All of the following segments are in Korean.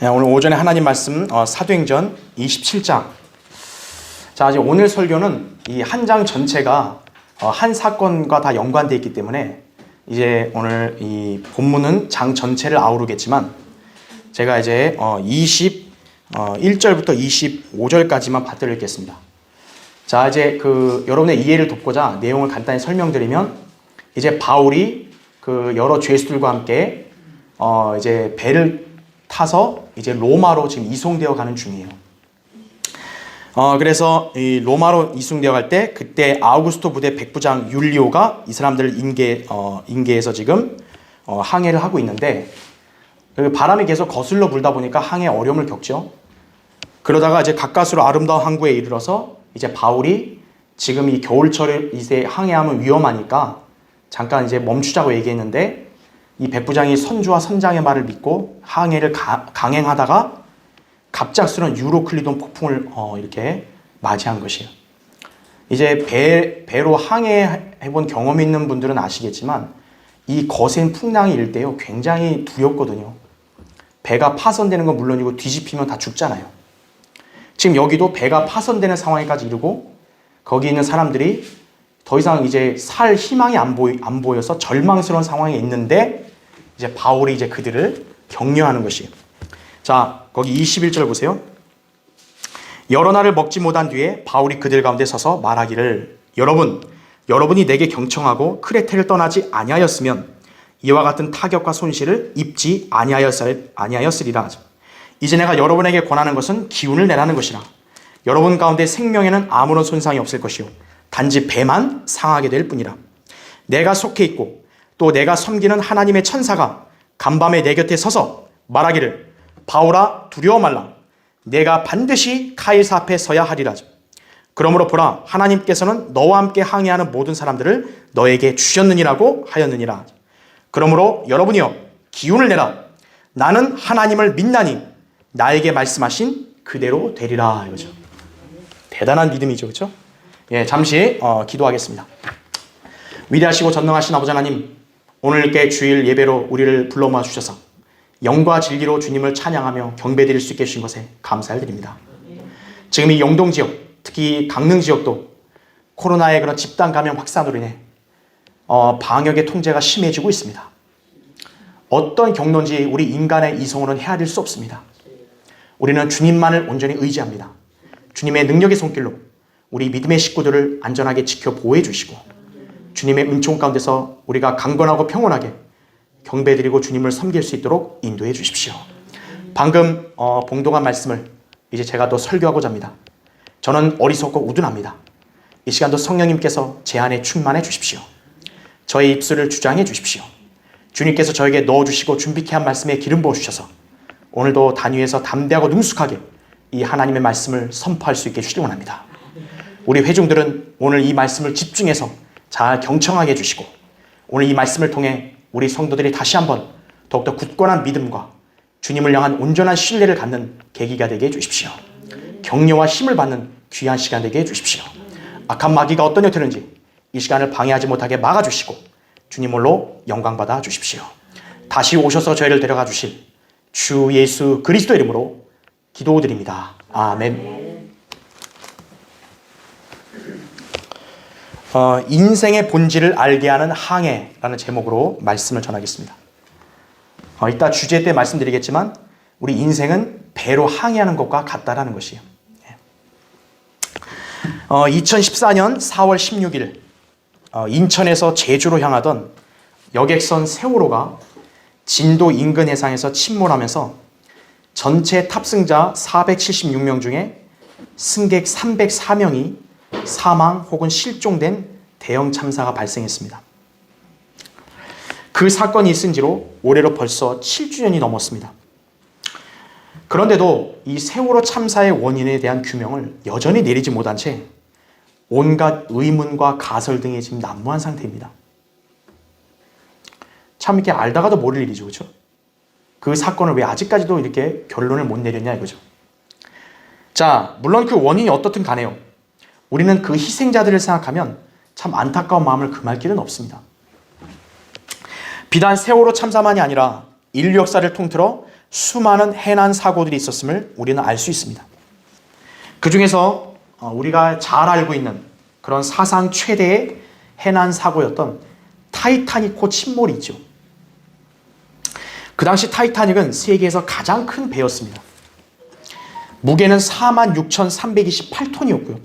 오늘 오전에 하나님 말씀 사도행전 27장. 자, 이제 오늘 설교는 이 한 장 전체가 한 사건과 다 연관되어 있기 때문에 이제 오늘 이 본문은 장 전체를 아우르겠지만 제가 이제 21절부터 25절까지만 받들겠습니다. 자, 이제 여러분의 이해를 돕고자 내용을 간단히 설명드리면 이제 바울이 여러 죄수들과 함께 이제 배를 타서 이제 로마로 지금 이송되어 가는 중이에요. 그래서 이 로마로 이송되어 갈 때 그때 아우구스토 부대 백부장 율리오가 이 사람들을 인계해서 지금 항해를 하고 있는데 바람이 계속 거슬러 불다 보니까 항해 어려움을 겪죠. 그러다가 이제 가까스로 아름다운 항구에 이르러서 이제 바울이 지금 이 겨울철에 이제 항해하면 위험하니까 잠깐 이제 멈추자고 얘기했는데 이 백부장이 선주와 선장의 말을 믿고 항해를 강행하다가 갑작스러운 유로클리돈 폭풍을 이렇게 맞이한 것이에요. 이제 배로 항해해본 경험이 있는 분들은 아시겠지만 이 거센 풍랑이 일 때요 굉장히 두렵거든요. 배가 파손되는 건 물론이고 뒤집히면 다 죽잖아요. 지금 여기도 배가 파손되는 상황까지 이르고 거기 있는 사람들이 더 이상 이제 살 희망이 안 보여서 절망스러운 상황에 있는데 이제 바울이 이제 그들을 격려하는 것이에요. 자, 거기 21절 보세요. 여러 날을 먹지 못한 뒤에 바울이 그들 가운데 서서 말하기를 여러분이 내게 경청하고 크레테를 떠나지 아니하였으면 이와 같은 타격과 손실을 입지 아니하였으리라. 이제 내가 여러분에게 권하는 것은 기운을 내라는 것이라. 여러분 가운데 생명에는 아무런 손상이 없을 것이요 단지 배만 상하게 될 뿐이라. 내가 속해 있고 또 내가 섬기는 하나님의 천사가 간밤에 내 곁에 서서 말하기를 바울아 두려워 말라. 내가 반드시 카이사 앞에 서야 하리라. 그러므로 보라 하나님께서는 너와 함께 항해하는 모든 사람들을 너에게 주셨느니라고 하였느니라. 그러므로 여러분이여 기운을 내라. 나는 하나님을 믿나니 나에게 말씀하신 그대로 되리라. 이거죠. 대단한 믿음이죠. 그렇죠? 예, 잠시 기도하겠습니다. 위대하시고 전능하신 아버지 하나님, 오늘 이렇게 주일 예배로 우리를 불러 모아 주셔서 영과 진리로 주님을 찬양하며 경배드릴 수 있게 해주신 것에 감사를 드립니다. 지금 이 영동 지역, 특히 강릉 지역도 코로나의 그런 집단 감염 확산으로 인해 방역의 통제가 심해지고 있습니다. 어떤 경로인지 우리 인간의 이성으로는 헤아릴 수 없습니다. 우리는 주님만을 온전히 의지합니다. 주님의 능력의 손길로 우리 믿음의 식구들을 안전하게 지켜 보호해 주시고 주님의 은총 가운데서 우리가 강건하고 평온하게 경배드리고 주님을 섬길 수 있도록 인도해 주십시오. 방금 봉독한 말씀을 이제 제가 또 설교하고자 합니다. 저는 어리석고 우둔합니다. 이 시간도 성령님께서 제 안에 충만해 주십시오. 저의 입술을 주장해 주십시오. 주님께서 저에게 넣어주시고 준비케 한 말씀에 기름 부어주셔서 오늘도 단위에서 담대하고 능숙하게 이 하나님의 말씀을 선포할 수 있게 해주시기 원합니다. 우리 회중들은 오늘 이 말씀을 집중해서 잘 경청하게 해주시고 오늘 이 말씀을 통해 우리 성도들이 다시 한번 더욱더 굳건한 믿음과 주님을 향한 온전한 신뢰를 갖는 계기가 되게 해주십시오. 격려와 힘을 받는 귀한 시간 되게 해주십시오. 악한 마귀가 어떤 형태는지 이 시간을 방해하지 못하게 막아주시고 주님으로 영광받아 주십시오. 다시 오셔서 저희를 데려가 주실 주 예수 그리스도 이름으로 기도드립니다. 아멘. 인생의 본질을 알게 하는 항해라는 제목으로 말씀을 전하겠습니다. 이따 주제 때 말씀드리겠지만 우리 인생은 배로 항해하는 것과 같다라는 것이에요. 2014년 4월 16일 인천에서 제주로 향하던 여객선 세월호가 진도 인근 해상에서 침몰하면서 전체 탑승자 476명 중에 승객 304명이 사망 혹은 실종된 대형 참사가 발생했습니다. 그 사건이 있은 지로 올해로 벌써 7주년이 넘었습니다. 그런데도 이 세월호 참사의 원인에 대한 규명을 여전히 내리지 못한 채 온갖 의문과 가설 등이 지금 난무한 상태입니다. 참 이렇게 알다가도 모를 일이죠. 그렇죠? 그 사건을 왜 아직까지도 이렇게 결론을 못 내렸냐 이거죠. 자, 물론 그 원인이 어떻든 간에요. 우리는 그 희생자들을 생각하면 참 안타까운 마음을 금할 길은 없습니다. 비단 세월호 참사만이 아니라 인류 역사를 통틀어 수많은 해난 사고들이 있었음을 우리는 알 수 있습니다. 그 중에서 우리가 잘 알고 있는 그런 사상 최대의 해난 사고였던 타이타닉호 침몰이 있죠. 그 당시 타이타닉은 세계에서 가장 큰 배였습니다. 무게는 46,328톤이었고요.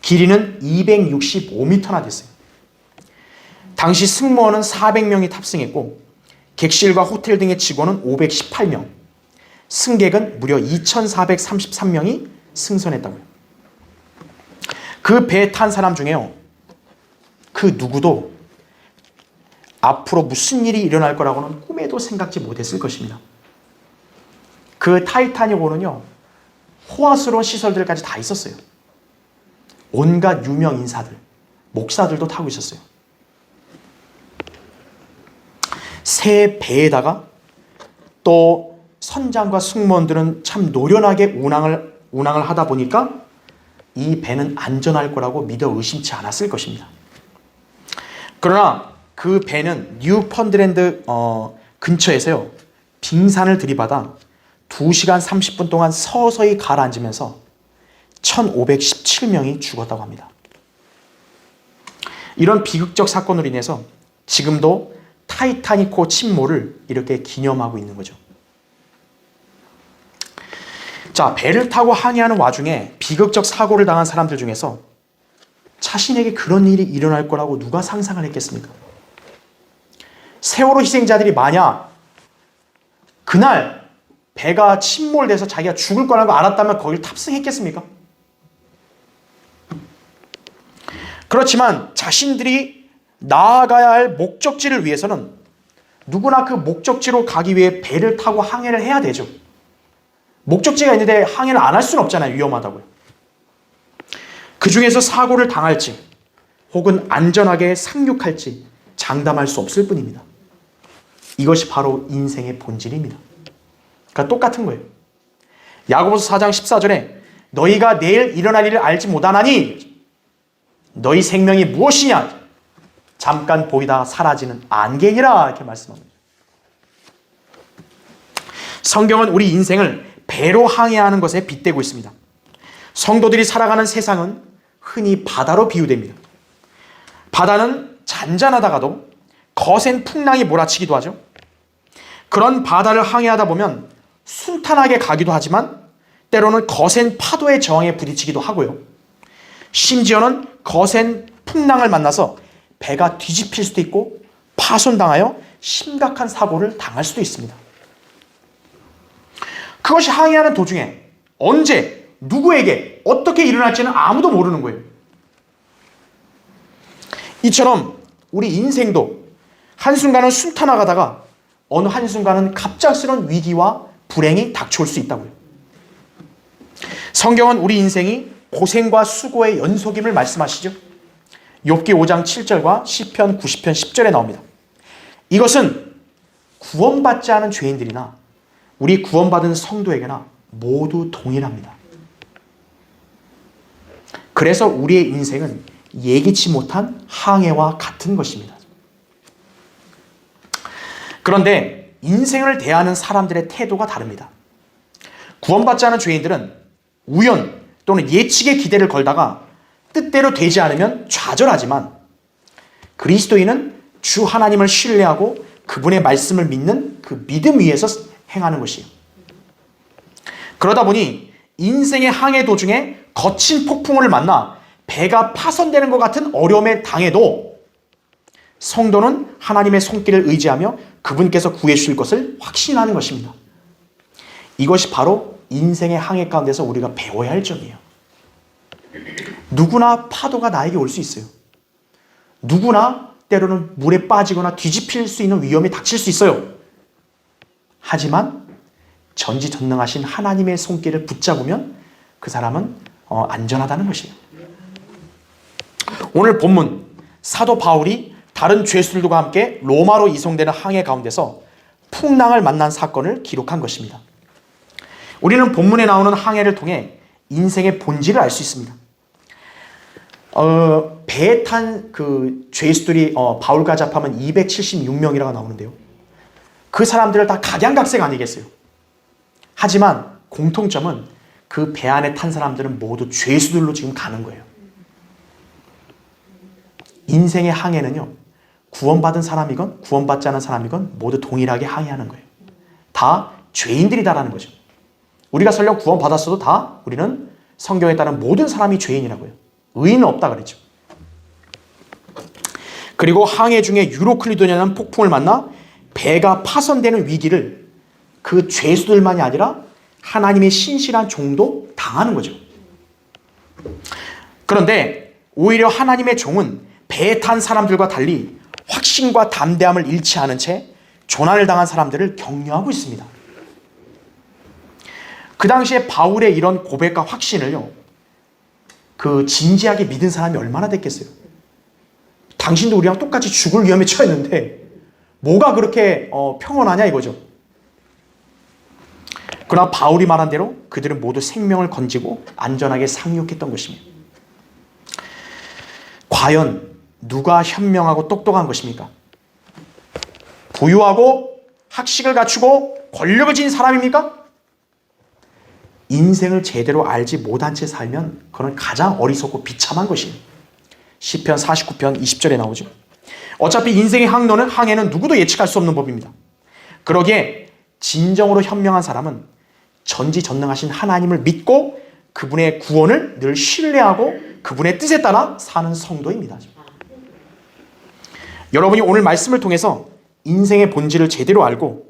길이는 265m나 됐어요. 당시 승무원은 400명이 탑승했고 객실과 호텔 등의 직원은 518명, 승객은 무려 2,433명이 승선했다고요. 그 배에 탄 사람 중에요, 그 누구도 앞으로 무슨 일이 일어날 거라고는 꿈에도 생각지 못했을 것입니다. 그 타이타닉호는요, 호화스러운 시설들까지 다 있었어요. 온갖 유명 인사들, 목사들도 타고 있었어요. 새 배에다가 또 선장과 승무원들은 참 노련하게 운항을 하다 보니까 이 배는 안전할 거라고 믿어 의심치 않았을 것입니다. 그러나 그 배는 뉴펀드랜드 근처에서요, 빙산을 들이받아 2시간 30분 동안 서서히 가라앉으면서 1517명이 죽었다고 합니다. 이런 비극적 사건으로 인해서 지금도 타이타닉호 침몰을 이렇게 기념하고 있는 거죠. 자, 배를 타고 항해하는 와중에 비극적 사고를 당한 사람들 중에서 자신에게 그런 일이 일어날 거라고 누가 상상을 했겠습니까? 세월호 희생자들이 만약 그날 배가 침몰돼서 자기가 죽을 거라고 알았다면 거길 탑승했겠습니까? 그렇지만 자신들이 나아가야 할 목적지를 위해서는 누구나 그 목적지로 가기 위해 배를 타고 항해를 해야 되죠. 목적지가 있는데 항해를 안 할 수는 없잖아요. 위험하다고요. 그 중에서 사고를 당할지 혹은 안전하게 상륙할지 장담할 수 없을 뿐입니다. 이것이 바로 인생의 본질입니다. 그러니까 똑같은 거예요. 야고보서 4장 14절에 너희가 내일 일어날 일을 알지 못하나니 너희 생명이 무엇이냐? 잠깐 보이다 사라지는 안개니라, 이렇게 말씀합니다. 성경은 우리 인생을 배로 항해하는 것에 빗대고 있습니다. 성도들이 살아가는 세상은 흔히 바다로 비유됩니다. 바다는 잔잔하다가도 거센 풍랑이 몰아치기도 하죠. 그런 바다를 항해하다 보면 순탄하게 가기도 하지만 때로는 거센 파도의 저항에 부딪히기도 하고요. 심지어는 거센 풍랑을 만나서 배가 뒤집힐 수도 있고 파손당하여 심각한 사고를 당할 수도 있습니다. 그것이 항해하는 도중에 언제, 누구에게, 어떻게 일어날지는 아무도 모르는 거예요. 이처럼 우리 인생도 한순간은 순탄하다가 어느 한순간은 갑작스러운 위기와 불행이 닥쳐올 수 있다고요. 성경은 우리 인생이 고생과 수고의 연속임을 말씀하시죠. 욥기 5장 7절과 시편 90편 10절에 나옵니다. 이것은 구원받지 않은 죄인들이나 우리 구원받은 성도에게나 모두 동일합니다. 그래서 우리의 인생은 예기치 못한 항해와 같은 것입니다. 그런데 인생을 대하는 사람들의 태도가 다릅니다. 구원받지 않은 죄인들은 우연 또는 예측의 기대를 걸다가 뜻대로 되지 않으면 좌절하지만 그리스도인은 주 하나님을 신뢰하고 그분의 말씀을 믿는 그 믿음 위에서 행하는 것이에요. 그러다 보니 인생의 항해 도중에 거친 폭풍을 만나 배가 파손되는 것 같은 어려움에 당해도 성도는 하나님의 손길을 의지하며 그분께서 구해 주실 것을 확신하는 것입니다. 이것이 바로 인생의 항해 가운데서 우리가 배워야 할 점이에요. 누구나 파도가 나에게 올 수 있어요. 누구나 때로는 물에 빠지거나 뒤집힐 수 있는 위험이 닥칠 수 있어요. 하지만 전지전능하신 하나님의 손길을 붙잡으면 그 사람은 안전하다는 것이에요. 오늘 본문 사도 바울이 다른 죄수들과 함께 로마로 이송되는 항해 가운데서 풍랑을 만난 사건을 기록한 것입니다. 우리는 본문에 나오는 항해를 통해 인생의 본질을 알 수 있습니다. 배에 탄 그 죄수들이 바울과 잡하면 276명이라고 나오는데요. 그 사람들을 다 각양각색 아니겠어요? 하지만 공통점은 그 배 안에 탄 사람들은 모두 죄수들로 지금 가는 거예요. 인생의 항해는요, 구원받은 사람이건 구원받지 않은 사람이건 모두 동일하게 항해하는 거예요. 다 죄인들이다라는 거죠. 우리가 설령 구원받았어도 다 우리는 성경에 따른 모든 사람이 죄인이라고요. 의인은 없다 그랬죠. 그리고 항해 중에 유로클리도냐는 폭풍을 만나 배가 파손되는 위기를 그 죄수들만이 아니라 하나님의 신실한 종도 당하는 거죠. 그런데 오히려 하나님의 종은 배에 탄 사람들과 달리 확신과 담대함을 잃지 않은 채 조난을 당한 사람들을 격려하고 있습니다. 그 당시에 바울의 이런 고백과 확신을요, 그 진지하게 믿은 사람이 얼마나 됐겠어요? 당신도 우리랑 똑같이 죽을 위험에 처했는데 뭐가 그렇게 평온하냐 이거죠. 그러나 바울이 말한 대로 그들은 모두 생명을 건지고 안전하게 상륙했던 것입니다. 과연 누가 현명하고 똑똑한 것입니까? 부유하고 학식을 갖추고 권력을 지닌 사람입니까? 인생을 제대로 알지 못한 채 살면 그건 가장 어리석고 비참한 것입니다. 시편 49편 20절에 나오죠. 어차피 인생의 항해는 누구도 예측할 수 없는 법입니다. 그러기에 진정으로 현명한 사람은 전지전능하신 하나님을 믿고 그분의 구원을 늘 신뢰하고 그분의 뜻에 따라 사는 성도입니다. 여러분이 오늘 말씀을 통해서 인생의 본질을 제대로 알고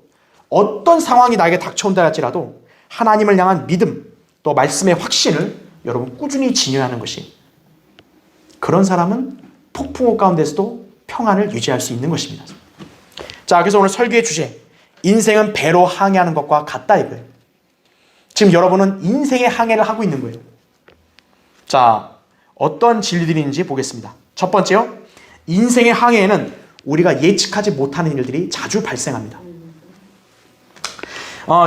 어떤 상황이 나에게 닥쳐온다 할지라도 하나님을 향한 믿음, 또 말씀의 확신을 여러분 꾸준히 지녀하는 것이, 그런 사람은 폭풍우 가운데서도 평안을 유지할 수 있는 것입니다. 자, 그래서 오늘 설교의 주제, 인생은 배로 항해하는 것과 같다 이거예요. 지금 여러분은 인생의 항해를 하고 있는 거예요. 자, 어떤 진리들인지 보겠습니다. 첫 번째요, 인생의 항해에는 우리가 예측하지 못하는 일들이 자주 발생합니다.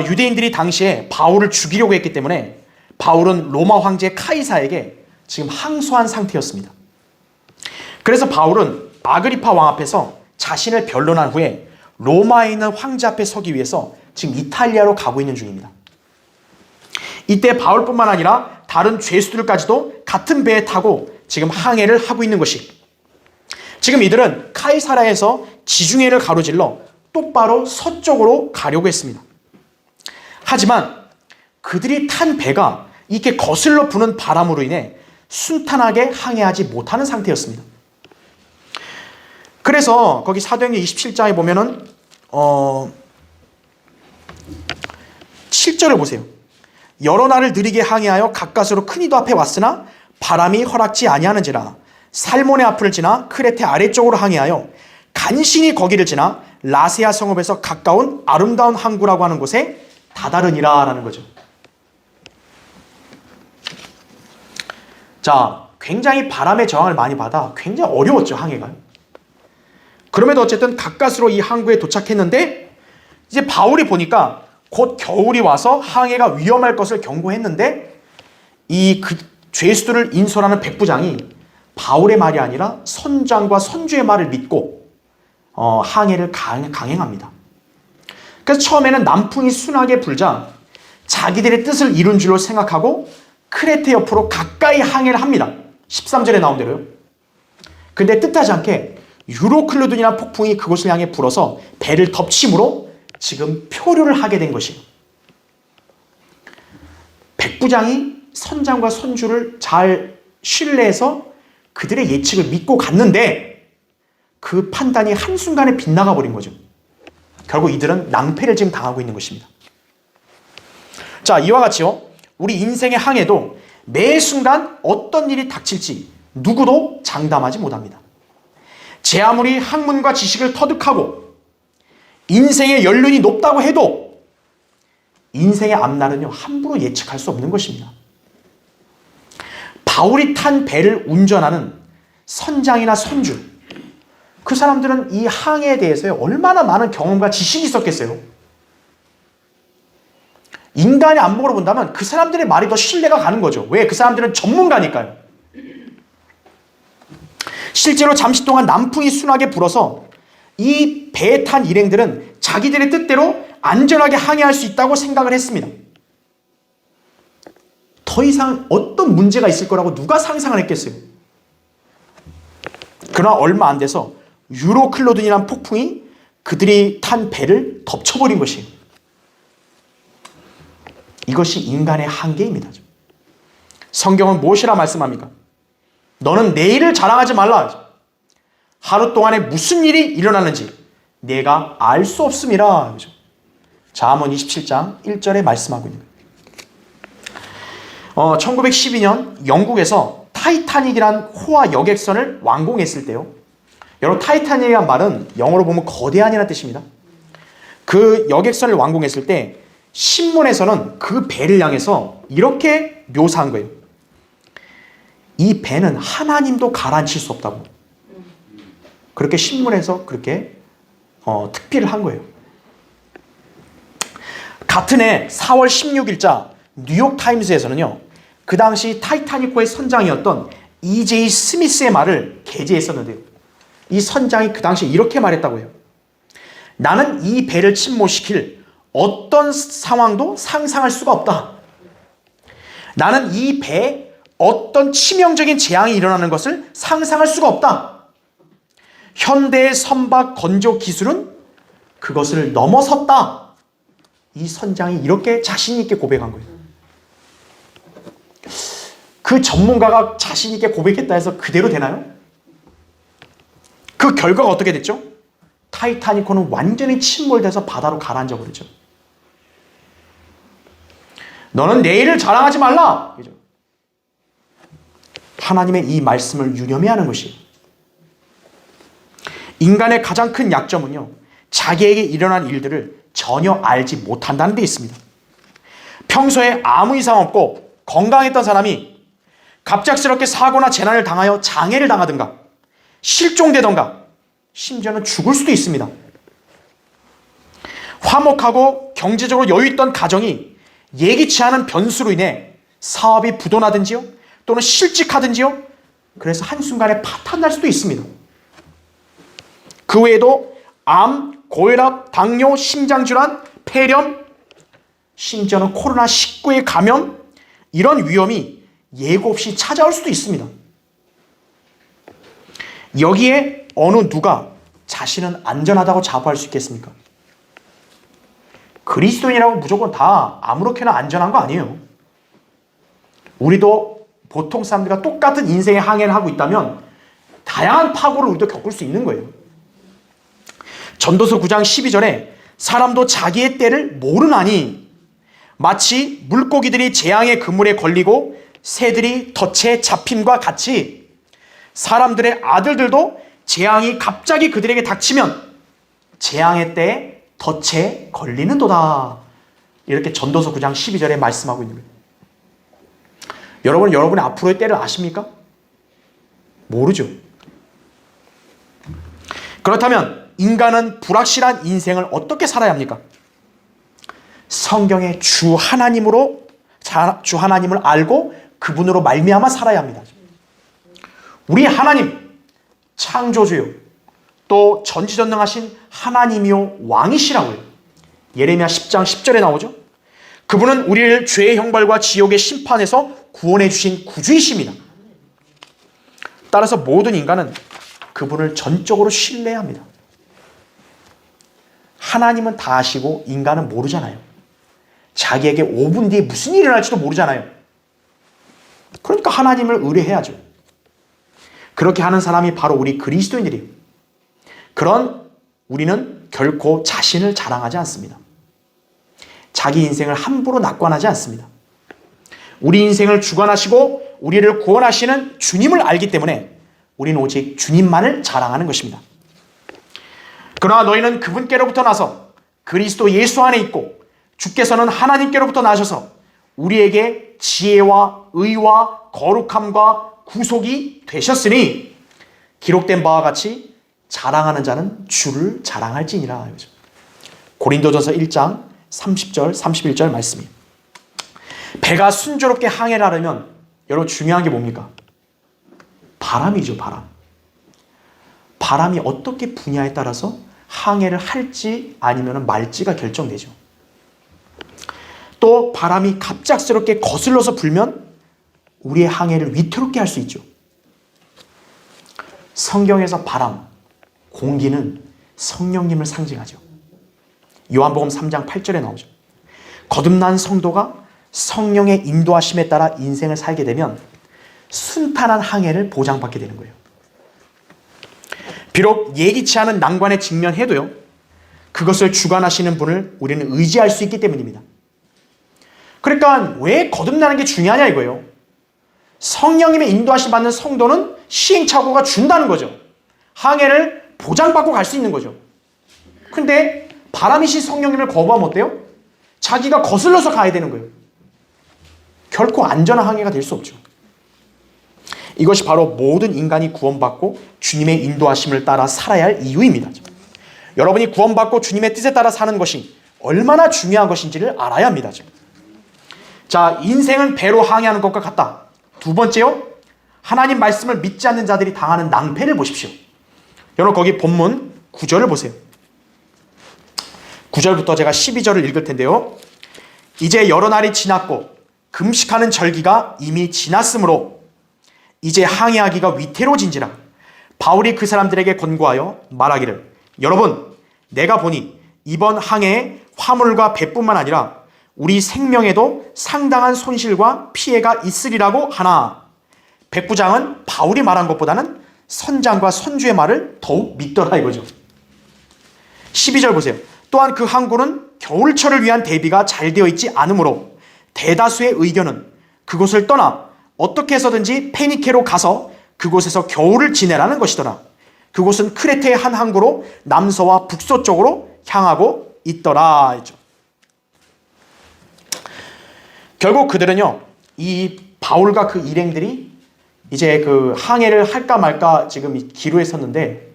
유대인들이 당시에 바울을 죽이려고 했기 때문에 바울은 로마 황제 카이사에게 지금 항소한 상태였습니다. 그래서 바울은 아그리파 왕 앞에서 자신을 변론한 후에 로마에 있는 황제 앞에 서기 위해서 지금 이탈리아로 가고 있는 중입니다. 이때 바울뿐만 아니라 다른 죄수들까지도 같은 배에 타고 지금 항해를 하고 있는 것이, 지금 이들은 카이사라에서 지중해를 가로질러 똑바로 서쪽으로 가려고 했습니다. 하지만 그들이 탄 배가 이렇게 거슬러 부는 바람으로 인해 순탄하게 항해하지 못하는 상태였습니다. 그래서 거기 사도행전 27장에 보면은 7절을 보세요. 여러 날을 느리게 항해하여 가까스로 큰 이도 앞에 왔으나 바람이 허락지 아니하는지라 살몬의 앞을 지나 크레테 아래쪽으로 항해하여 간신히 거기를 지나 라세아 성읍에서 가까운 아름다운 항구라고 하는 곳에 다다르니라 라는 거죠. 자, 굉장히 바람의 저항을 많이 받아 굉장히 어려웠죠, 항해가. 그럼에도 어쨌든 가까스로 이 항구에 도착했는데, 이제 바울이 보니까 곧 겨울이 와서 항해가 위험할 것을 경고했는데, 이 죄수들을 인솔하는 백부장이 바울의 말이 아니라 선장과 선주의 말을 믿고 항해를 강행합니다. 그래서 처음에는 남풍이 순하게 불자 자기들의 뜻을 이룬 줄로 생각하고 크레테 옆으로 가까이 항해를 합니다. 13절에 나온 대로요. 근데 뜻하지 않게 유로클리도냐는 폭풍이 그곳을 향해 불어서 배를 덮침으로 지금 표류를 하게 된 것이에요. 백부장이 선장과 선주를 잘 신뢰해서 그들의 예측을 믿고 갔는데 그 판단이 한순간에 빗나가 버린 거죠. 결국 이들은 낭패를 지금 당하고 있는 것입니다. 자, 이와 같이요, 우리 인생의 항해도 매 순간 어떤 일이 닥칠지 누구도 장담하지 못합니다. 제 아무리 학문과 지식을 터득하고 인생의 연륜이 높다고 해도 인생의 앞날은요, 함부로 예측할 수 없는 것입니다. 바울이 탄 배를 운전하는 선장이나 선주, 그 사람들은 이 항해에 대해서 얼마나 많은 경험과 지식이 있었겠어요. 인간의 안목으로 본다면 그 사람들의 말이 더 신뢰가 가는 거죠. 왜? 그 사람들은 전문가니까요. 실제로 잠시 동안 남풍이 순하게 불어서 이 배에 탄 일행들은 자기들의 뜻대로 안전하게 항해할 수 있다고 생각을 했습니다. 더 이상 어떤 문제가 있을 거라고 누가 상상을 했겠어요? 그러나 얼마 안 돼서 유로클로든이라는 폭풍이 그들이 탄 배를 덮쳐버린 것이에요. 이것이 인간의 한계입니다. 성경은 무엇이라 말씀합니까? 너는 내일을 자랑하지 말라. 하루 동안에 무슨 일이 일어나는지 내가 알 수 없음이라. 잠언 27장 1절에 말씀하고 있는 거예요. 1912년 영국에서 타이타닉이라는 호화 여객선을 완공했을 때요. 여러분, 타이타닉이라는 말은 영어로 보면 거대한이라는 뜻입니다. 그 여객선을 완공했을 때 신문에서는 그 배를 향해서 이렇게 묘사한 거예요. 이 배는 하나님도 가라앉힐 수 없다고. 그렇게 신문에서 그렇게 특필을 한 거예요. 같은 해 4월 16일자 뉴욕타임스에서는요, 그 당시 타이타닉호의 선장이었던 E.J. 스미스의 말을 게재했었는데요. 이 선장이 그 당시 이렇게 말했다고 해요. 나는 이 배를 침몰시킬 어떤 상황도 상상할 수가 없다. 나는 이 배에 어떤 치명적인 재앙이 일어나는 것을 상상할 수가 없다. 현대의 선박 건조 기술은 그것을 넘어섰다. 이 선장이 이렇게 자신 있게 고백한 거예요. 그 전문가가 자신 있게 고백했다 해서 그대로 되나요? 그 결과가 어떻게 됐죠? 타이타닉호는 완전히 침몰돼서 바다로 가라앉아 버렸죠. 너는 내일을 자랑하지 말라. 하나님의 이 말씀을 유념해야 하는 것이, 인간의 가장 큰 약점은요, 자기에게 일어난 일들을 전혀 알지 못한다는 데 있습니다. 평소에 아무 이상 없고 건강했던 사람이 갑작스럽게 사고나 재난을 당하여 장애를 당하든가 실종되던가 심지어는 죽을 수도 있습니다. 화목하고 경제적으로 여유있던 가정이 예기치 않은 변수로 인해 사업이 부도나든지요, 또는 실직하든지요, 그래서 한순간에 파탄날 수도 있습니다. 그 외에도 암, 고혈압, 당뇨, 심장질환, 폐렴, 심지어는 코로나19의 감염, 이런 위험이 예고 없이 찾아올 수도 있습니다. 여기에 어느 누가 자신은 안전하다고 자부할 수 있겠습니까? 그리스도인이라고 무조건 다 아무렇게나 안전한 거 아니에요. 우리도 보통 사람들과 똑같은 인생의 항해를 하고 있다면 다양한 파고를 우리도 겪을 수 있는 거예요. 전도서 9장 12절에 사람도 자기의 때를 모르나니 마치 물고기들이 재앙의 그물에 걸리고 새들이 덫에 잡힘과 같이 사람들의 아들들도 재앙이 갑자기 그들에게 닥치면 재앙의 때에 덫에 걸리는도다. 이렇게 전도서 9장 12절에 말씀하고 있는 거예요. 여러분, 여러분의 앞으로의 때를 아십니까? 모르죠. 그렇다면 인간은 불확실한 인생을 어떻게 살아야 합니까? 성경의 주 하나님을 알고 그분으로 말미암아 살아야 합니다. 우리 하나님, 창조주요, 또 전지전능하신 하나님이요 왕이시라고요. 예레미야 10장 10절에 나오죠. 그분은 우리를 죄의 형벌과 지옥의 심판에서 구원해 주신 구주이십니다. 따라서 모든 인간은 그분을 전적으로 신뢰해야 합니다. 하나님은 다 아시고 인간은 모르잖아요. 자기에게 5분 뒤에 무슨 일이 일어날지도 모르잖아요. 그러니까 하나님을 의뢰해야죠. 그렇게 하는 사람이 바로 우리 그리스도인들이에요. 그런 우리는 결코 자신을 자랑하지 않습니다. 자기 인생을 함부로 낙관하지 않습니다. 우리 인생을 주관하시고 우리를 구원하시는 주님을 알기 때문에 우리는 오직 주님만을 자랑하는 것입니다. 그러나 너희는 그분께로부터 나서 그리스도 예수 안에 있고 주께서는 하나님께로부터 나셔서 우리에게 지혜와 의와 거룩함과 구속이 되셨으니 기록된 바와 같이 자랑하는 자는 주를 자랑할지니라. 고린도전서 1장 30절 31절 말씀이에요. 배가 순조롭게 항해를 하려면 여러분 중요한 게 뭡니까? 바람이죠. 바람이 어떻게 부냐에 따라서 항해를 할지 아니면 말지가 결정되죠. 또 바람이 갑작스럽게 거슬러서 불면 우리의 항해를 위태롭게 할 수 있죠. 성경에서 바람, 공기는 성령님을 상징하죠. 요한복음 3장 8절에 나오죠. 거듭난 성도가 성령의 인도하심에 따라 인생을 살게 되면 순탄한 항해를 보장받게 되는 거예요. 비록 예기치 않은 난관에 직면해도요, 그것을 주관하시는 분을 우리는 의지할 수 있기 때문입니다. 그러니까 왜 거듭나는 게 중요하냐 이거예요. 성령님의 인도하심 받는 성도는 시행착오가 준다는 거죠. 항해를 보장받고 갈 수 있는 거죠. 근데 바람이신 성령님을 거부하면 어때요? 자기가 거슬러서 가야 되는 거예요. 결코 안전한 항해가 될 수 없죠. 이것이 바로 모든 인간이 구원받고 주님의 인도하심을 따라 살아야 할 이유입니다. 여러분이 구원받고 주님의 뜻에 따라 사는 것이 얼마나 중요한 것인지를 알아야 합니다. 자, 인생은 배로 항해하는 것과 같다. 두 번째요, 하나님 말씀을 믿지 않는 자들이 당하는 낭패를 보십시오. 여러분 거기 본문 9절을 보세요. 9절부터 제가 12절을 읽을 텐데요. 이제 여러 날이 지났고 금식하는 절기가 이미 지났으므로 이제 항해하기가 위태로워진지라. 바울이 그 사람들에게 권고하여 말하기를, 여러분 내가 보니 이번 항해에 화물과 배뿐만 아니라 우리 생명에도 상당한 손실과 피해가 있으리라고 하나. 백부장은 바울이 말한 것보다는 선장과 선주의 말을 더욱 믿더라 이거죠. 12절 보세요. 또한 그 항구는 겨울철을 위한 대비가 잘 되어 있지 않으므로 대다수의 의견은 그곳을 떠나 어떻게 해서든지 페니케로 가서 그곳에서 겨울을 지내라는 것이더라. 그곳은 크레테의 한 항구로 남서와 북서쪽으로 향하고 있더라 했죠. 결국 그들은요, 이 바울과 그 일행들이 이제 그 항해를 할까 말까 지금 기로에 섰는데,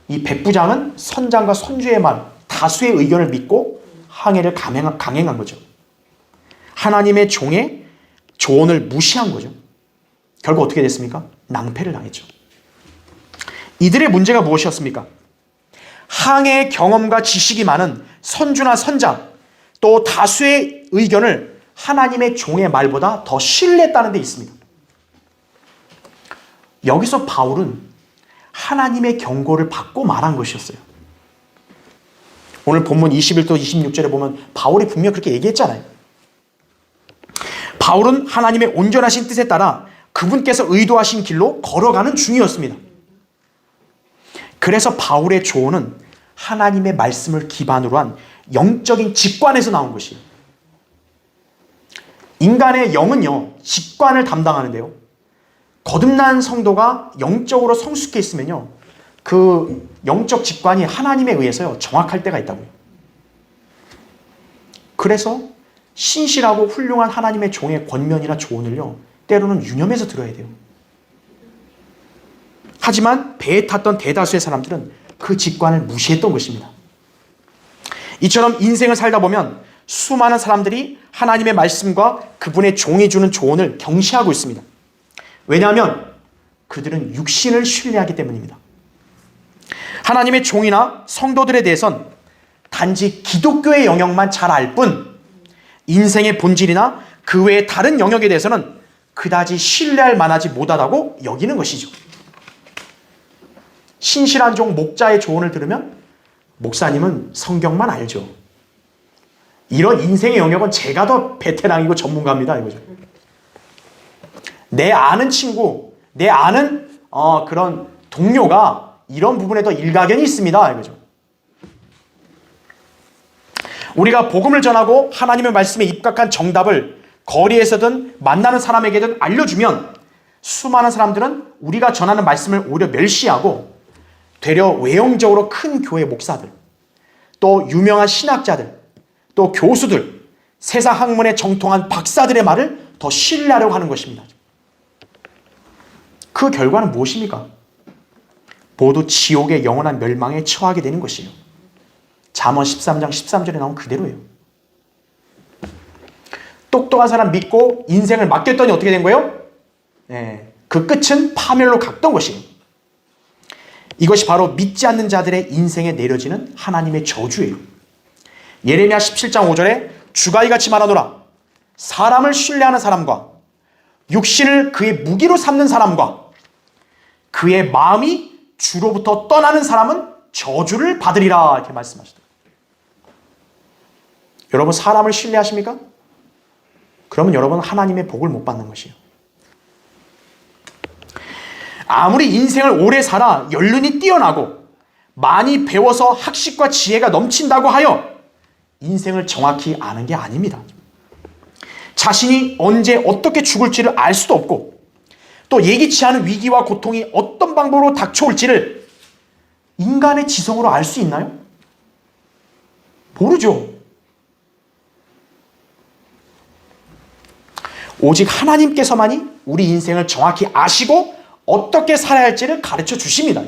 이 백부장은 선장과 선주의 말, 다수의 의견을 믿고 항해를 강행한 거죠. 하나님의 종의 조언을 무시한 거죠. 결국 어떻게 됐습니까? 낭패를 당했죠. 이들의 문제가 무엇이었습니까? 항해의 경험과 지식이 많은 선주나 선장, 또 다수의 의견을 하나님의 종의 말보다 더 신뢰했다는 데 있습니다. 여기서 바울은 하나님의 경고를 받고 말한 것이었어요. 오늘 본문 21도 26절에 보면 바울이 분명히 그렇게 얘기했잖아요. 바울은 하나님의 온전하신 뜻에 따라 그분께서 의도하신 길로 걸어가는 중이었습니다. 그래서 바울의 조언은 하나님의 말씀을 기반으로 한 영적인 직관에서 나온 것이에요. 인간의 영은요, 직관을 담당하는데요, 거듭난 성도가 영적으로 성숙해 있으면요, 그 영적 직관이 하나님에 의해서요 정확할 때가 있다고요. 그래서 신실하고 훌륭한 하나님의 종의 권면이나 조언을요 때로는 유념해서 들어야 돼요. 하지만 배에 탔던 대다수의 사람들은 그 직관을 무시했던 것입니다. 이처럼 인생을 살다 보면 수많은 사람들이 하나님의 말씀과 그분의 종이 주는 조언을 경시하고 있습니다. 왜냐하면 그들은 육신을 신뢰하기 때문입니다. 하나님의 종이나 성도들에 대해선 단지 기독교의 영역만 잘 알 뿐 인생의 본질이나 그 외의 다른 영역에 대해서는 그다지 신뢰할 만하지 못하다고 여기는 것이죠. 신실한 종 목자의 조언을 들으면 목사님은 성경만 알죠. 이런 인생의 영역은 제가 더 베테랑이고 전문가입니다 이거죠. 내 아는 친구, 내 아는 그런 동료가 이런 부분에 더 일가견이 있습니다 이거죠. 우리가 복음을 전하고 하나님의 말씀에 입각한 정답을 거리에서든 만나는 사람에게든 알려주면 수많은 사람들은 우리가 전하는 말씀을 오히려 멸시하고 되려 외형적으로 큰 교회 목사들, 또 유명한 신학자들, 또 교수들, 세상 학문에 정통한 박사들의 말을 더 신뢰하려고 하는 것입니다. 그 결과는 무엇입니까? 모두 지옥의 영원한 멸망에 처하게 되는 것이에요. 잠언 13장 13절에 나온 그대로예요. 똑똑한 사람 믿고 인생을 맡겼더니 어떻게 된 거예요? 그 끝은 파멸로 갔던 것이에요. 이것이 바로 믿지 않는 자들의 인생에 내려지는 하나님의 저주예요. 예레미야 17장 5절에 주가 이같이 말하노라. 사람을 신뢰하는 사람과 육신을 그의 무기로 삼는 사람과 그의 마음이 주로부터 떠나는 사람은 저주를 받으리라, 이렇게 말씀하시더라고요. 여러분, 사람을 신뢰하십니까? 그러면 여러분은 하나님의 복을 못 받는 것이에요. 아무리 인생을 오래 살아 연륜이 뛰어나고 많이 배워서 학식과 지혜가 넘친다고 하여 인생을 정확히 아는 게 아닙니다. 자신이 언제 어떻게 죽을지를 알 수도 없고 또 예기치 않은 위기와 고통이 어떤 방법으로 닥쳐올지를 인간의 지성으로 알 수 있나요? 모르죠. 오직 하나님께서만이 우리 인생을 정확히 아시고 어떻게 살아야 할지를 가르쳐 주십니다.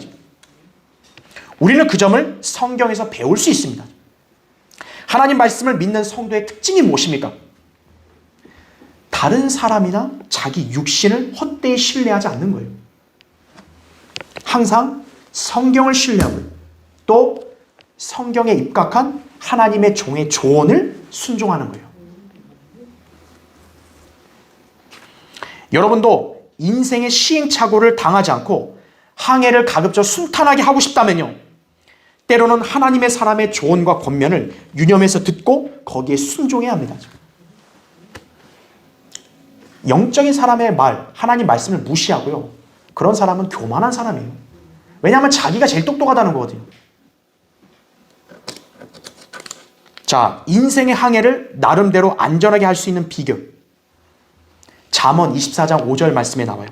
우리는 그 점을 성경에서 배울 수 있습니다. 하나님 말씀을 믿는 성도의 특징이 무엇입니까? 다른 사람이나 자기 육신을 헛되이 신뢰하지 않는 거예요. 항상 성경을 신뢰하고 또 성경에 입각한 하나님의 종의 조언을 순종하는 거예요. 여러분도 인생의 시행착오를 당하지 않고 항해를 가급적 순탄하게 하고 싶다면요, 때로는 하나님의 사람의 조언과 권면을 유념해서 듣고 거기에 순종해야 합니다. 영적인 사람의 말, 하나님 말씀을 무시하고요, 그런 사람은 교만한 사람이에요. 왜냐하면 자기가 제일 똑똑하다는 거거든요. 자, 인생의 항해를 나름대로 안전하게 할 수 있는 비결, 잠언 24장 5절 말씀에 나와요.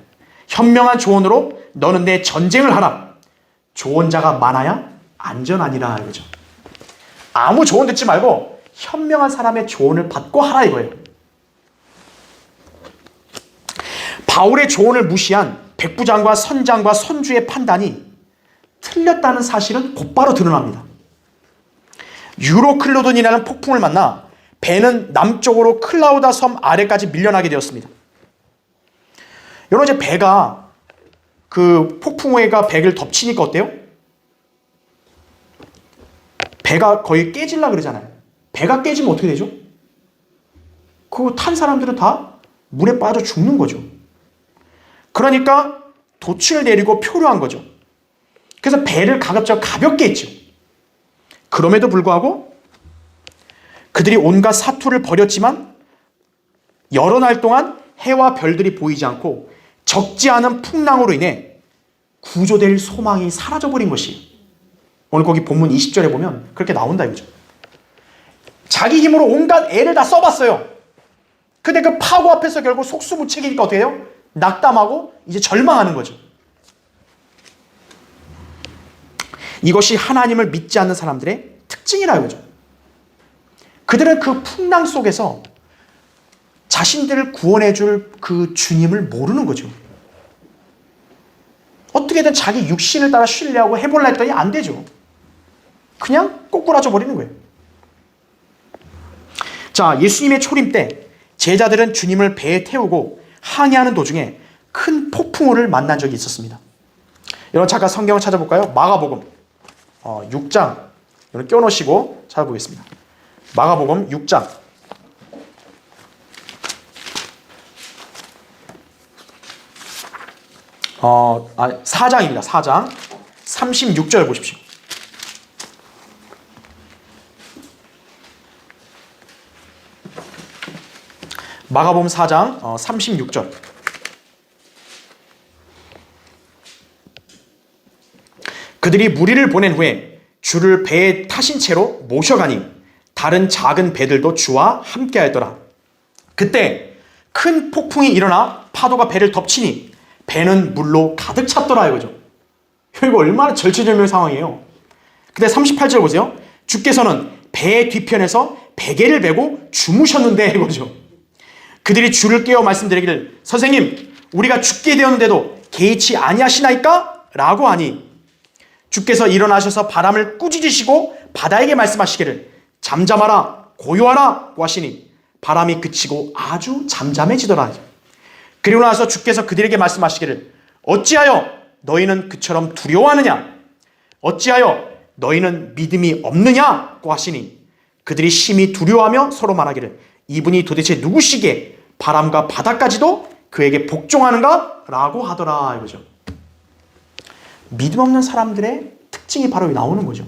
현명한 조언으로 너는 내 전쟁을 하라. 조언자가 많아야 안전하니라, 이거죠. 아무 조언 듣지 말고 현명한 사람의 조언을 받고 하라, 이거예요. 바울의 조언을 무시한 백부장과 선장과 선주의 판단이 틀렸다는 사실은 곧바로 드러납니다. 유로클로돈이라는 폭풍을 만나 배는 남쪽으로 클라우다 섬 아래까지 밀려나게 되었습니다. 여러분, 이제 배가 그 폭풍우가 배를 덮치니까 어때요? 배가 거의 깨질라 그러잖아요. 배가 깨지면 어떻게 되죠? 그거 탄 사람들은 다 물에 빠져 죽는 거죠. 그러니까 돛을 내리고 표류한 거죠. 그래서 배를 가급적 가볍게 했죠. 그럼에도 불구하고 그들이 온갖 사투를 벌였지만 여러 날 동안 해와 별들이 보이지 않고 적지 않은 풍랑으로 인해 구조될 소망이 사라져버린 것이, 오늘 거기 본문 20절에 보면 그렇게 나온다 이거죠. 자기 힘으로 온갖 애를 다 써봤어요. 근데 그 파고 앞에서 결국 속수무책이니까 어떻게 해요? 낙담하고 이제 절망하는 거죠. 이것이 하나님을 믿지 않는 사람들의 특징이라 이거죠. 그들은 그 풍랑 속에서 자신들을 구원해 줄 그 주님을 모르는 거죠. 어떻게든 자기 육신을 따라 신뢰하고 해볼라 했더니 안 되죠. 그냥 꼬꾸라져 버리는 거예요. 자, 예수님의 초림 때 제자들은 주님을 배에 태우고 항해하는 도중에 큰 폭풍우를 만난 적이 있었습니다. 여러분, 잠깐 성경을 찾아볼까요? 마가복음 6장, 여러분 껴놓으시고 찾아보겠습니다. 마가복음 6장 4장입니다. 4장 36절 보십시오. 마가복음 4장 36절. 그들이 무리를 보낸 후에 주를 배에 타신 채로 모셔가니 다른 작은 배들도 주와 함께하였더라. 그때 큰 폭풍이 일어나 파도가 배를 덮치니 배는 물로 가득 찼더라 이거죠. 이거 얼마나 절체절명의 상황이에요. 근데 38절 보세요. 주께서는 배 뒤편에서 베개를 베고 주무셨는데 이거죠. 그들이 주를 깨워 말씀드리기를 선생님, 우리가 죽게 되었는데도 개의치 아니하시나이까? 라고 하니 주께서 일어나셔서 바람을 꾸짖으시고 바다에게 말씀하시기를 잠잠하라 고요하라 하시니 바람이 그치고 아주 잠잠해지더라. 그리고 나서 주께서 그들에게 말씀하시기를 어찌하여 너희는 그처럼 두려워하느냐? 어찌하여 너희는 믿음이 없느냐고 하시니 그들이 심히 두려워하며 서로 말하기를 이분이 도대체 누구시기에 바람과 바다까지도 그에게 복종하는가? 라고 하더라 이거죠. 믿음 없는 사람들의 특징이 바로 나오는 거죠.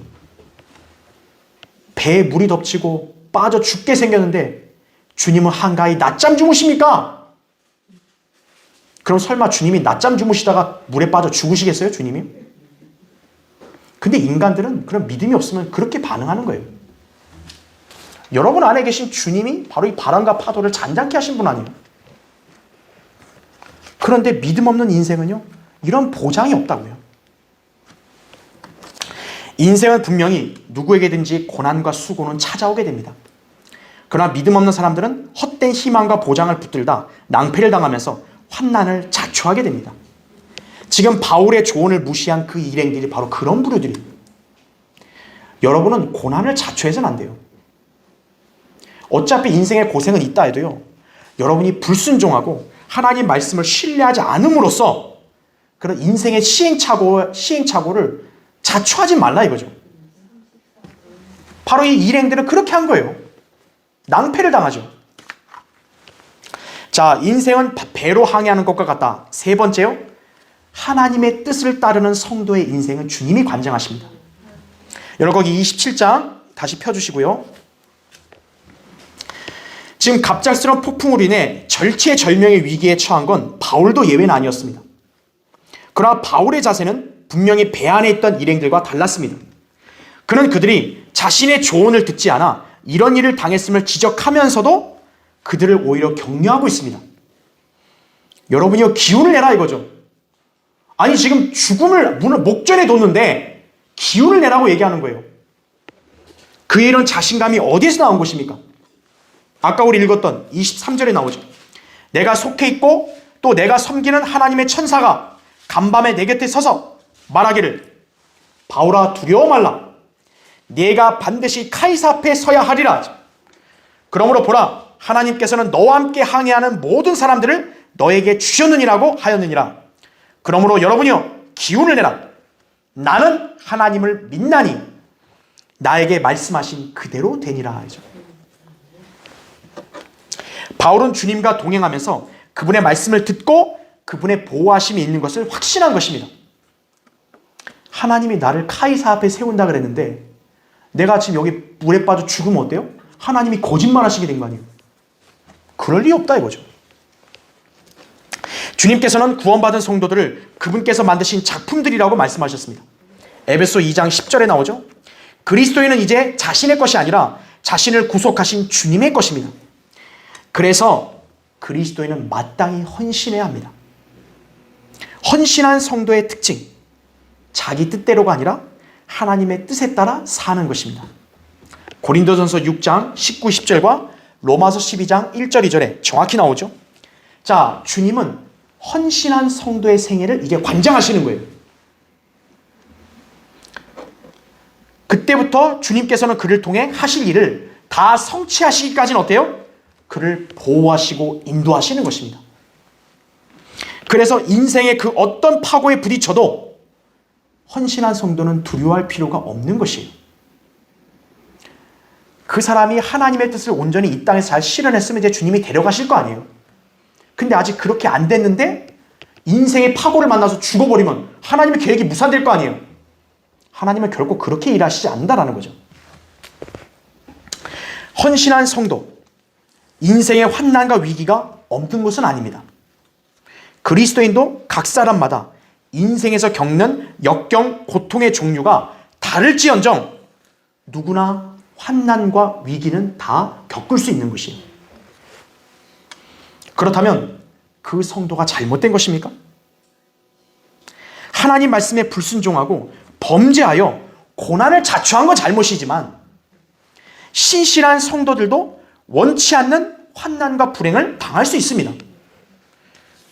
배에 물이 덮치고 빠져 죽게 생겼는데 주님은 한가히 낮잠 주무십니까? 그럼 설마 주님이 낮잠 주무시다가 물에 빠져 죽으시겠어요? 주님이? 근데 인간들은 그런 믿음이 없으면 그렇게 반응하는 거예요. 여러분 안에 계신 주님이 바로 이 바람과 파도를 잔잔케 하신 분 아니에요? 그런데 믿음 없는 인생은요, 이런 보장이 없다고요. 인생은 분명히 누구에게든지 고난과 수고는 찾아오게 됩니다. 그러나 믿음 없는 사람들은 헛된 희망과 보장을 붙들다 낭패를 당하면서 환난을 자초하게 됩니다. 지금 바울의 조언을 무시한 그 일행들이 바로 그런 부류들이에요. 여러분은 고난을 자초해서는 안 돼요. 어차피 인생의 고생은 있다 해도요, 여러분이 불순종하고 하나님 말씀을 신뢰하지 않음으로써 그런 인생의 시행착오를 자초하지 말라 이거죠. 바로 이 일행들은 그렇게 한 거예요. 낭패를 당하죠. 자, 인생은 배로 항해하는 것과 같다. 세 번째요, 하나님의 뜻을 따르는 성도의 인생은 주님이 관장하십니다. 여러분 거기 27장 다시 펴주시고요. 지금 갑작스러운 폭풍으로 인해 절체절명의 위기에 처한 건 바울도 예외는 아니었습니다. 그러나 바울의 자세는 분명히 배 안에 있던 일행들과 달랐습니다. 그는 그들이 자신의 조언을 듣지 않아 이런 일을 당했음을 지적하면서도 그들을 오히려 격려하고 있습니다. 여러분이요, 기운을 내라 이거죠. 아니 지금 죽음을 목전에 뒀는데 기운을 내라고 얘기하는 거예요. 그의 이런 자신감이 어디에서 나온 것입니까? 아까 우리 읽었던 23절에 나오죠. 내가 속해 있고 또 내가 섬기는 하나님의 천사가 간밤에 내 곁에 서서 말하기를 바울아 두려워 말라. 네가 반드시 카이사 앞에 서야 하리라. 그러므로 보라, 하나님께서는 너와 함께 항해하는 모든 사람들을 너에게 주셨느니라고 하였느니라. 그러므로 여러분이요, 기운을 내라. 나는 하나님을 믿나니 나에게 말씀하신 그대로 되니라. 바울은 주님과 동행하면서 그분의 말씀을 듣고 그분의 보호하심이 있는 것을 확신한 것입니다. 하나님이 나를 카이사 앞에 세운다 그랬는데 내가 지금 여기 물에 빠져 죽으면 어때요? 하나님이 거짓말하시게 된 거 아니에요? 그럴 리 없다 이거죠. 주님께서는 구원받은 성도들을 그분께서 만드신 작품들이라고 말씀하셨습니다. 에베소 2장 10절에 나오죠. 그리스도인은 이제 자신의 것이 아니라 자신을 구속하신 주님의 것입니다. 그래서 그리스도인은 마땅히 헌신해야 합니다. 헌신한 성도의 특징, 자기 뜻대로가 아니라 하나님의 뜻에 따라 사는 것입니다. 고린도전서 6장 19, 10절과 로마서 12장 1절, 2절에 정확히 나오죠. 자, 주님은 헌신한 성도의 생애를 이게 관장하시는 거예요. 그때부터 주님께서는 그를 통해 하실 일을 다 성취하시기까지는 어때요? 그를 보호하시고 인도하시는 것입니다. 그래서 인생의 그 어떤 파고에 부딪혀도 헌신한 성도는 두려워할 필요가 없는 것이에요. 그 사람이 하나님의 뜻을 온전히 이 땅에서 잘 실현했으면 이제 주님이 데려가실 거 아니에요. 근데 아직 그렇게 안 됐는데 인생의 파고를 만나서 죽어버리면 하나님의 계획이 무산될 거 아니에요. 하나님은 결코 그렇게 일하시지 않는다라는 거죠. 헌신한 성도, 인생의 환난과 위기가 없는 것은 아닙니다. 그리스도인도 각 사람마다 인생에서 겪는 역경, 고통의 종류가 다를지언정 누구나 환난과 위기는 다 겪을 수 있는 것이에요. 그렇다면 그 성도가 잘못된 것입니까? 하나님 말씀에 불순종하고 범죄하여 고난을 자초한 건 잘못이지만 신실한 성도들도 원치 않는 환난과 불행을 당할 수 있습니다.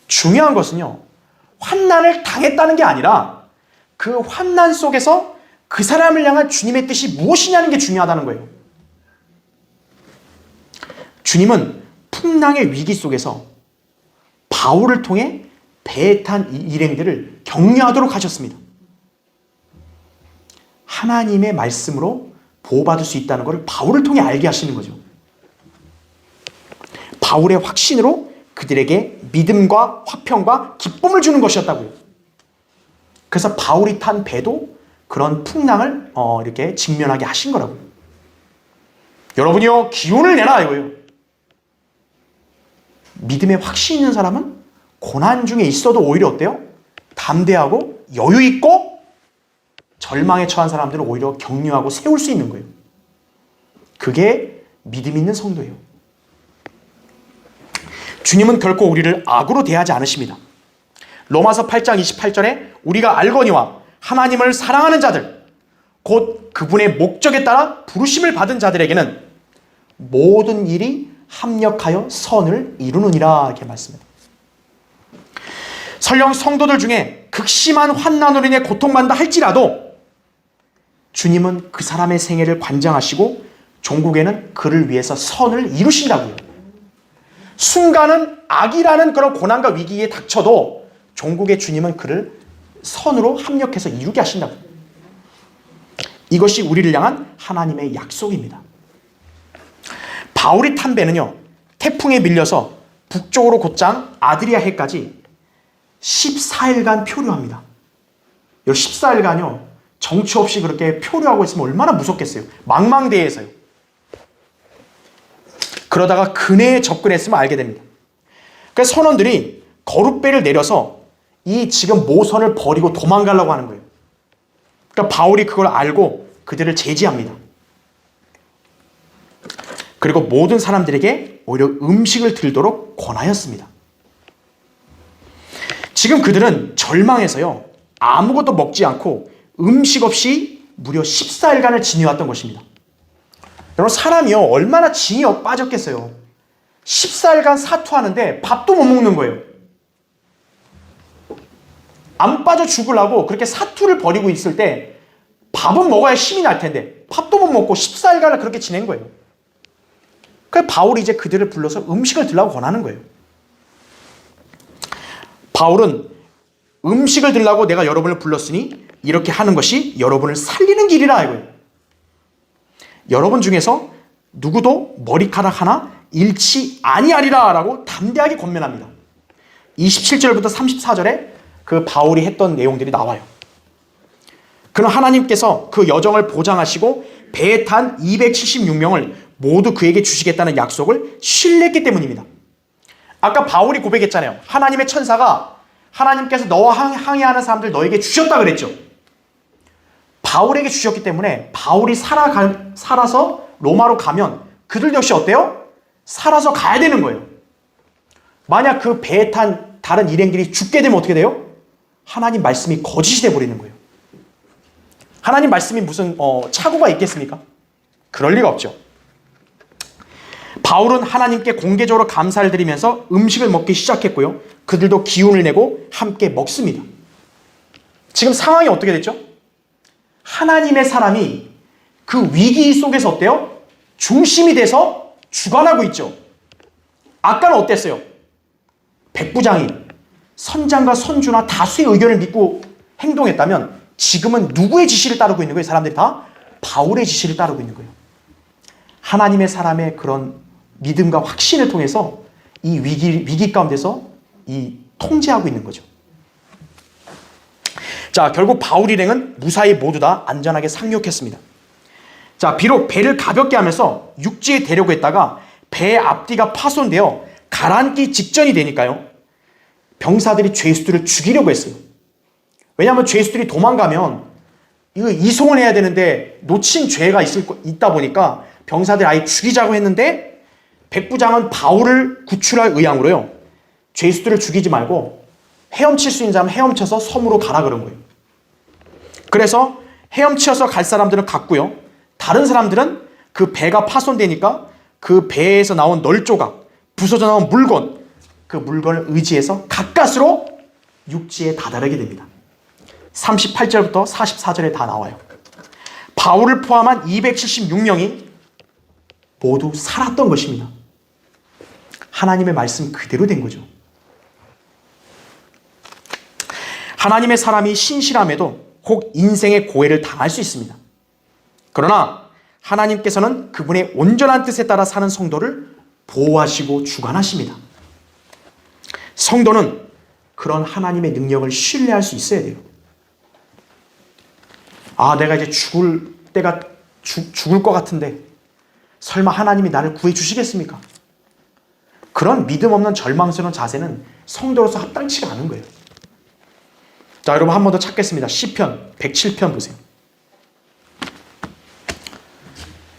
중요한 것은요, 환난을 당했다는 게 아니라 그 환난 속에서 그 사람을 향한 주님의 뜻이 무엇이냐는 게 중요하다는 거예요. 주님은 풍랑의 위기 속에서 바울을 통해 배에 탄 일행들을 격려하도록 하셨습니다. 하나님의 말씀으로 보호받을 수 있다는 것을 바울을 통해 알게 하시는 거죠. 바울의 확신으로 그들에게 믿음과 화평과 기쁨을 주는 것이었다고요. 그래서 바울이 탄 배도 그런 풍랑을 이렇게 직면하게 하신 거라고요. 여러분이요, 기운을 내라 이거예요. 믿음에 확신 있는 사람은 고난 중에 있어도 오히려 어때요? 담대하고 여유 있고, 절망에 처한 사람들은 오히려 격려하고 세울 수 있는 거예요. 그게 믿음 있는 성도예요. 주님은 결코 우리를 악으로 대하지 않으십니다. 로마서 8장 28절에 우리가 알거니와 하나님을 사랑하는 자들, 곧 그분의 목적에 따라 부르심을 받은 자들에게는 모든 일이 합력하여 선을 이루느니라, 이렇게 말씀합니다. 설령 성도들 중에 극심한 환난으로 인해 고통받는다 할지라도 주님은 그 사람의 생애를 관장하시고 종국에는 그를 위해서 선을 이루신다고요. 순간은 악이라는 그런 고난과 위기에 닥쳐도 종국의 주님은 그를 선으로 합력해서 이루게 하신다고요. 이것이 우리를 향한 하나님의 약속입니다. 바울이 탄 배는요, 태풍에 밀려서 북쪽으로 곧장 아드리아해까지 14일간 표류합니다. 이 14일간요, 정처 없이 그렇게 표류하고 있으면 얼마나 무섭겠어요. 망망대해에서요. 그러다가 근해에 접근했으면 알게 됩니다. 그래서 선원들이 거룻배를 내려서 이 지금 모선을 버리고 도망가려고 하는 거예요. 그러니까 바울이 그걸 알고 그들을 제지합니다. 그리고 모든 사람들에게 오히려 음식을 들도록 권하였습니다. 지금 그들은 절망해서요, 아무것도 먹지 않고 음식 없이 무려 14일간을 지내왔던 것입니다. 여러분, 사람이요, 얼마나 진이 빠졌겠어요. 14일간 사투하는데 밥도 못 먹는 거예요. 안 빠져 죽으려고 그렇게 사투를 벌이고 있을 때 밥은 먹어야 힘이 날 텐데 밥도 못 먹고 14일간을 그렇게 지낸 거예요. 그래서 바울이 이제 그들을 불러서 음식을 들라고 권하는 거예요. 바울은 음식을 들라고 내가 여러분을 불렀으니 이렇게 하는 것이 여러분을 살리는 길이라 이거예요. 여러분 중에서 누구도 머리카락 하나 잃지 아니하리라 라고 담대하게 권면합니다. 27절부터 34절에 그 바울이 했던 내용들이 나와요. 그는 하나님께서 그 여정을 보장하시고 배에 탄 276명을 모두 그에게 주시겠다는 약속을 신뢰했기 때문입니다. 아까 바울이 고백했잖아요. 하나님의 천사가 하나님께서 너와 항해하는 사람들 너에게 주셨다 그랬죠. 바울에게 주셨기 때문에 바울이 살아서 로마로 가면 그들 역시 어때요? 살아서 가야 되는 거예요. 만약 그 배에 탄 다른 일행들이 죽게 되면 어떻게 돼요? 하나님 말씀이 거짓이 돼버리는 거예요. 하나님 말씀이 무슨 착오가 있겠습니까? 그럴 리가 없죠. 바울은 하나님께 공개적으로 감사를 드리면서 음식을 먹기 시작했고요. 그들도 기운을 내고 함께 먹습니다. 지금 상황이 어떻게 됐죠? 하나님의 사람이 그 위기 속에서 어때요? 중심이 돼서 주관하고 있죠. 아까는 어땠어요? 백부장이 선장과 선주나 다수의 의견을 믿고 행동했다면 지금은 누구의 지시를 따르고 있는 거예요? 사람들이 다 바울의 지시를 따르고 있는 거예요. 하나님의 사람의 그런 믿음과 확신을 통해서 이 위기 가운데서 이 통제하고 있는 거죠. 자, 결국 바울 일행은 무사히 모두 다 안전하게 상륙했습니다. 자, 비록 배를 가볍게 하면서 육지에 대려고 했다가 배의 앞뒤가 파손되어 가라앉기 직전이 되니까요, 병사들이 죄수들을 죽이려고 했어요. 왜냐하면 죄수들이 도망가면 이거 이송을 해야 되는데 놓친 죄가 있다 보니까 병사들이 아예 죽이자고 했는데 백부장은 바울을 구출할 의향으로요, 죄수들을 죽이지 말고 헤엄칠 수 있는 사람은 헤엄쳐서 섬으로 가라 그런 거예요. 그래서 헤엄치어서 갈 사람들은 갔고요. 다른 사람들은 그 배가 파손되니까 그 배에서 나온 널조각, 부서져 나온 물건, 그 물건을 의지해서 가까스로 육지에 다다르게 됩니다. 38절부터 44절에 다 나와요. 바울을 포함한 276명이 모두 살았던 것입니다. 하나님의 말씀 그대로 된 거죠. 하나님의 사람이 신실함에도 혹 인생의 고해를 당할 수 있습니다. 그러나 하나님께서는 그분의 온전한 뜻에 따라 사는 성도를 보호하시고 주관하십니다. 성도는 그런 하나님의 능력을 신뢰할 수 있어야 돼요. 내가 이제 죽을 것 같은데 설마 하나님이 나를 구해 주시겠습니까? 그런 믿음 없는 절망스러운 자세는 성도로서 합당치가 않은 거예요. 자, 여러분 한 번 더 찾겠습니다. 시편 107편 보세요.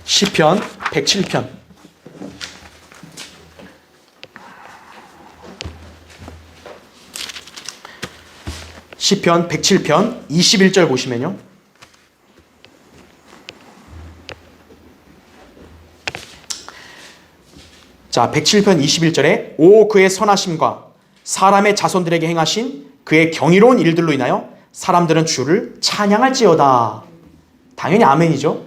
시편 107편. 시편 107편 21절 보시면요. 자, 107편 21절에 오 그의 선하심과 사람의 자손들에게 행하신 그의 경이로운 일들로 인하여 사람들은 주를 찬양할지어다. 당연히 아멘이죠.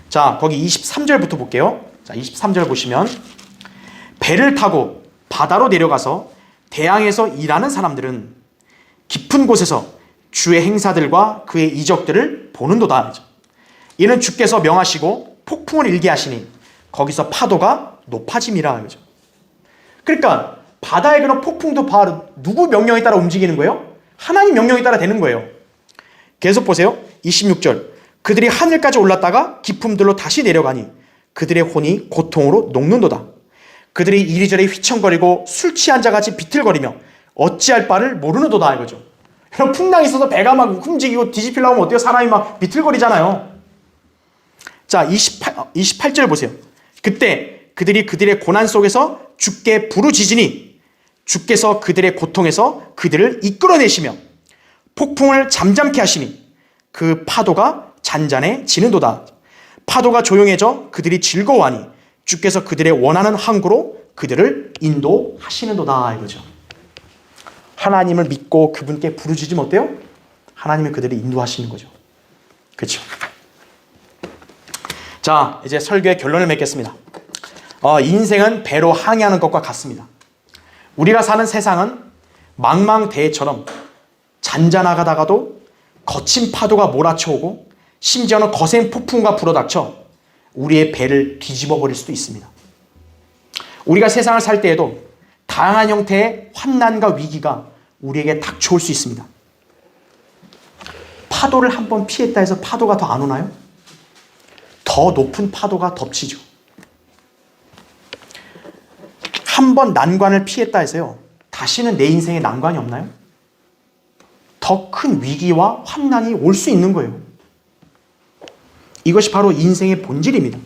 자, 거기 23절부터 볼게요. 자, 23절 보시면 배를 타고 바다로 내려가서 대항에서 일하는 사람들은 깊은 곳에서 주의 행사들과 그의 이적들을 보는도다. 이는 주께서 명하시고 폭풍을 일게 하시니 거기서 파도가 높아짐이라. 그러니까 바다의 그런 폭풍도 바로 누구 명령에 따라 움직이는 거예요? 하나님 명령에 따라 되는 거예요. 계속 보세요. 26절. 그들이 하늘까지 올랐다가 깊음들로 다시 내려가니 그들의 혼이 고통으로 녹는도다. 그들이 이리저리 휘청거리고 술 취한 자같이 비틀거리며 어찌할 바를 모르는도다. 이거죠. 여러분, 풍랑이 있어서 배가 막 움직이고 뒤집히려고 하면 어때요? 사람이 막 비틀거리잖아요. 자, 28절 보세요. 그때 그들이 그들의 고난 속에서 주께 부르짖으니 주께서 그들의 고통에서 그들을 이끌어내시며 폭풍을 잠잠케 하시니 그 파도가 잔잔해지는도다. 파도가 조용해져 그들이 즐거워하니 주께서 그들의 원하는 항구로 그들을 인도하시는도다. 이거죠. 하나님을 믿고 그분께 부르짖으면 어때요? 하나님이 그들을 인도하시는 거죠. 그렇죠. 자, 이제 설교의 결론을 맺겠습니다. 인생은 배로 항해하는 것과 같습니다. 우리가 사는 세상은 망망대해처럼 잔잔하다가도 거친 파도가 몰아쳐오고 심지어는 거센 폭풍과 불어닥쳐 우리의 배를 뒤집어 버릴 수도 있습니다. 우리가 세상을 살 때에도 다양한 형태의 환난과 위기가 우리에게 닥쳐올 수 있습니다. 파도를 한번 피했다 해서 파도가 더 안 오나요? 더 높은 파도가 덮치죠. 한번 난관을 피했다 해서요, 다시는 내 인생에 난관이 없나요? 더 큰 위기와 환난이 올 수 있는 거예요. 이것이 바로 인생의 본질입니다.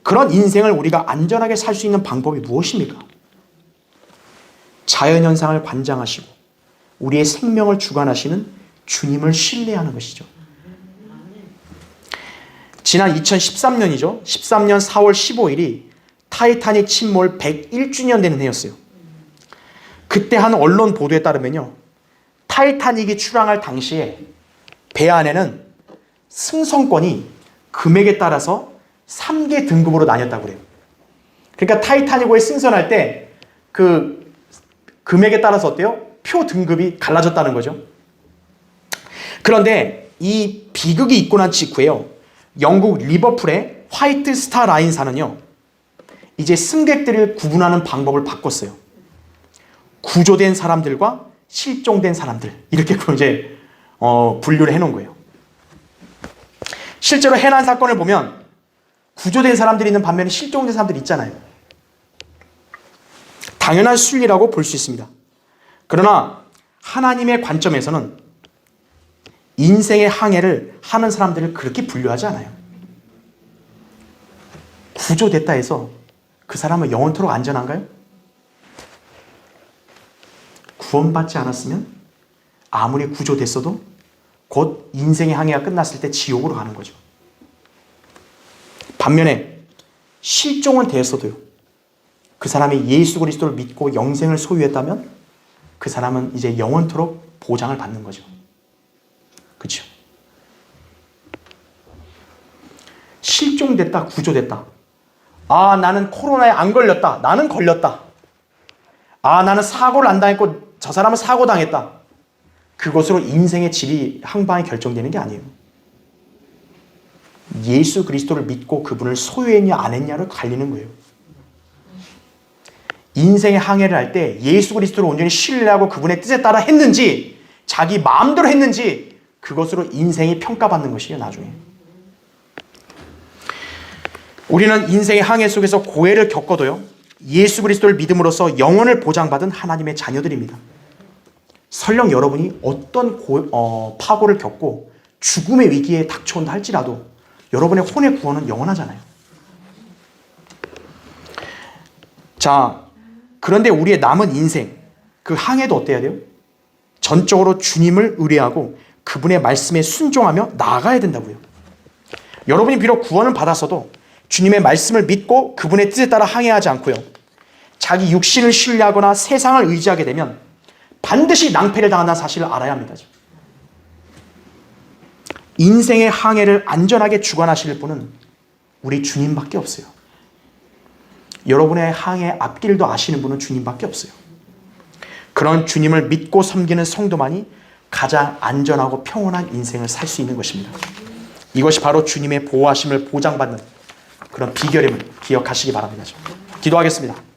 그런 인생을 우리가 안전하게 살 수 있는 방법이 무엇입니까? 자연현상을 관장하시고 우리의 생명을 주관하시는 주님을 신뢰하는 것이죠. 지난 2013년이죠. 13년 4월 15일이 타이타닉 침몰 101주년 되는 해였어요. 그때 한 언론 보도에 따르면요, 타이타닉이 출항할 당시에 배 안에는 승선권이 금액에 따라서 3개 등급으로 나뉘었다고 그래요. 그러니까 타이타닉호에 승선할 때 그 금액에 따라서 어때요? 표 등급이 갈라졌다는 거죠. 그런데 이 비극이 있고 난 직후에요, 영국 리버풀의 화이트 스타 라인사는요, 이제 승객들을 구분하는 방법을 바꿨어요. 구조된 사람들과 실종된 사람들, 이렇게 이제 분류를 해놓은 거예요. 실제로 해난 사건을 보면 구조된 사람들이 있는 반면에 실종된 사람들이 있잖아요. 당연한 순리라고 볼 수 있습니다. 그러나 하나님의 관점에서는 인생의 항해를 하는 사람들을 그렇게 분류하지 않아요. 구조됐다 해서 그 사람은 영원토록 안전한가요? 구원받지 않았으면 아무리 구조됐어도 곧 인생의 항해가 끝났을 때 지옥으로 가는 거죠. 반면에 실종은 되었어도요, 그 사람이 예수 그리스도를 믿고 영생을 소유했다면 그 사람은 이제 영원토록 보장을 받는 거죠. 그렇죠? 실종됐다, 구조됐다. 아, 나는 코로나에 안 걸렸다. 나는 걸렸다. 아, 나는 사고를 안 당했고 저 사람은 사고 당했다. 그것으로 인생의 질이 한 방에 결정되는 게 아니에요. 예수 그리스도를 믿고 그분을 소유했냐 안 했냐로 갈리는 거예요. 인생의 항해를 할 때 예수 그리스도를 온전히 신뢰하고 그분의 뜻에 따라 했는지 자기 마음대로 했는지 그것으로 인생이 평가받는 것이에요. 나중에 우리는 인생의 항해 속에서 고해를 겪어도요 예수 그리스도를 믿음으로써 영혼을 보장받은 하나님의 자녀들입니다. 설령 여러분이 어떤 파고를 겪고 죽음의 위기에 닥쳐온다 할지라도 여러분의 혼의 구원은 영원하잖아요. 자, 그런데 우리의 남은 인생, 그 항해도 어때야 돼요? 전적으로 주님을 의뢰하고 그분의 말씀에 순종하며 나아가야 된다고요. 여러분이 비록 구원을 받았어도 주님의 말씀을 믿고 그분의 뜻에 따라 항해하지 않고요. 자기 육신을 신뢰하거나 세상을 의지하게 되면 반드시 낭패를 당한다는 사실을 알아야 합니다. 인생의 항해를 안전하게 주관하실 분은 우리 주님밖에 없어요. 여러분의 항해 앞길도 아시는 분은 주님밖에 없어요. 그런 주님을 믿고 섬기는 성도만이 가장 안전하고 평온한 인생을 살 수 있는 것입니다. 이것이 바로 주님의 보호하심을 보장받는 그런 비결임을 기억하시기 바랍니다. 기도하겠습니다.